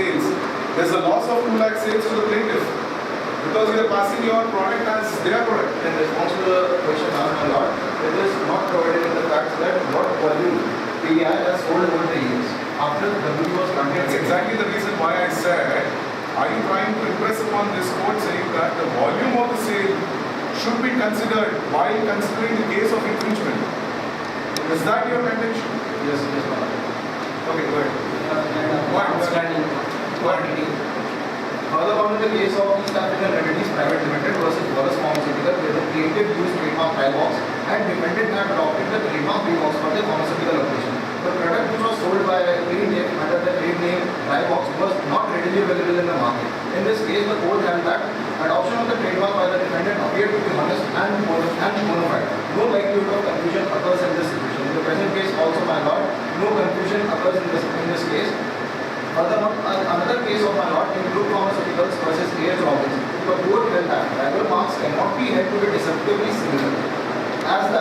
sales, there's a loss of 2 lakh sales to the plaintiff because you are passing your product as their product. In response to the question asked my lord, it is not provided in the facts that what volume PI has sold over the years after WP was granted. That's exactly the reason why I said, are you trying to impress upon this court saying that the volume of the sale should be considered while considering the case of infringement? Is that your contention? Yes, yes, my lord. Okay, go ahead. Outstanding quantity. Further on in the case of East African Remedies Private Limited versus Wallace Pharmaceutical, where the plaintiff used trademark Privox and defendant had adopted the trademark Privox for the pharmaceutical application. The product which was sold by plaintiff under the trade name Privox was not readily available in the market. In this case, the court held that adoption of the trademark by the defendant appeared to be honest and bona fide. No likelihood of confusion occurs in this situation. In the present case, also, my lord, no confusion occurs in this case. Furthermore, another case of my lord in Group Pharmaceuticals versus A.H. Robbins, the court held that rival marks cannot be held to be deceptively similar, as the